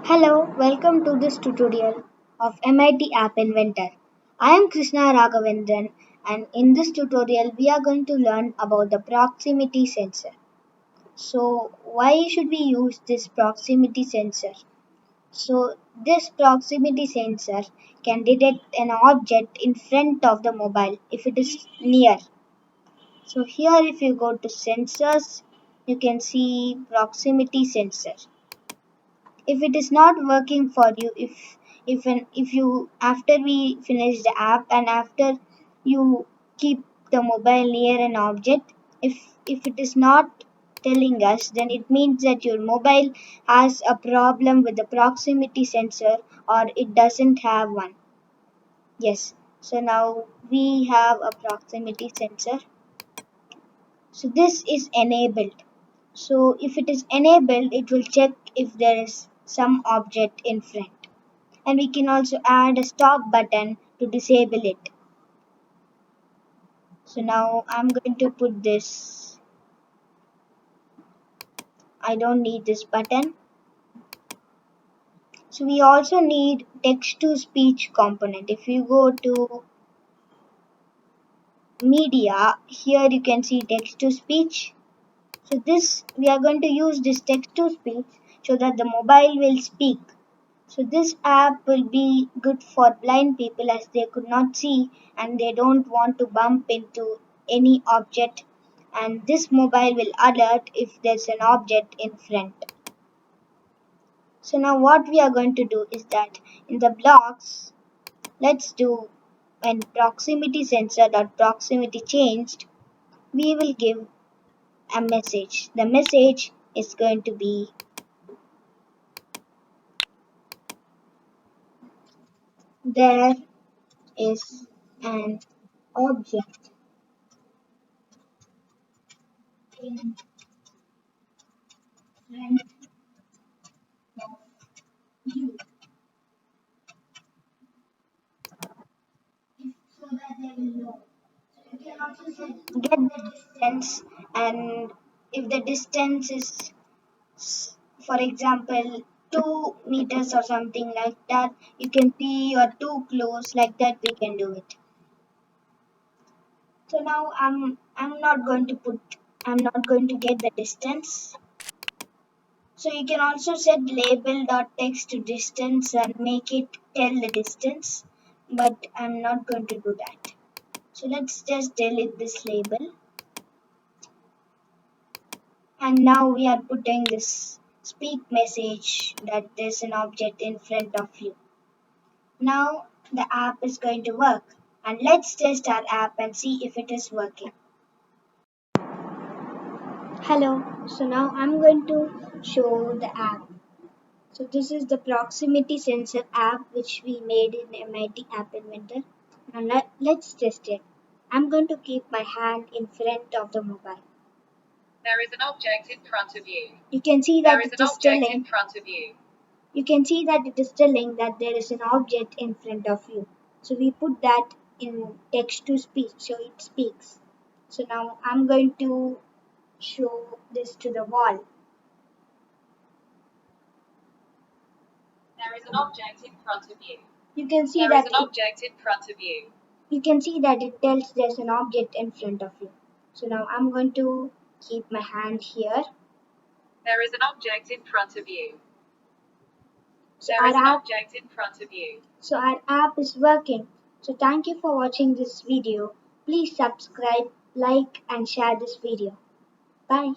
Hello, welcome to this tutorial of MIT App Inventor. I am Krishna Raghavendran, and in this tutorial we are going to learn about the proximity sensor. So why should we use this proximity sensor? So this proximity sensor can detect an object in front of the mobile if it is near. So here if you go to sensors, you can see proximity sensor. If it is not working for you, if you after we finish the app and after you keep the mobile near an object, if it is not telling us, then it means that your mobile has a problem with the proximity sensor or it doesn't have one. Yes, so now we have a proximity sensor. So this is enabled. So if it is enabled, it will check if there is some object in front. And we can also add a stop button to disable it. So now I'm going to put this. I don't need this button. So we also need text to speech component. If you go to media, here you can see text to speech. So this we are going to use this text to speech so that the mobile will speak. So this app will be good for blind people as they could not see and they don't want to bump into any object, and this mobile will alert if there's an object in front. So now what we are going to do is that in the blocks, let's do when proximity sensor dot proximity changed, we will give a message. The message is going to be there is an object in front of you, so that they will know. So you can also get the distance, and if the distance is, for example, 2 meters or something like that, you can see you're too close, like that we can do it. So now I'm not going to get the distance. So you can also set label.text to distance and make it tell the distance, but I'm not going to do that. So let's just delete this label. And now we are putting this speak message that there's an object in front of you. Now the app is going to work. And let's test our app and see if it is working. Hello. So now I'm going to show the app. So this is the proximity sensor app which we made in MIT App Inventor. Now let's test it. I'm going to keep my hand in front of the mobile. There is an object in front of you. You can see that There is it an is object telling. in front of you. You can see that it is telling that there is an object in front of you. So we put that in text to speech so it speaks. So now I'm going to show this to the wall. There is an object in front of you. You can see There that is an object in front of you. you can see that it tells there's an object in front of you. So now I'm going to keep my hand here. There is an object in front of you. So There is an object in front of you. So our app is working. So thank you for watching this video. Please subscribe, like and share this video. Bye.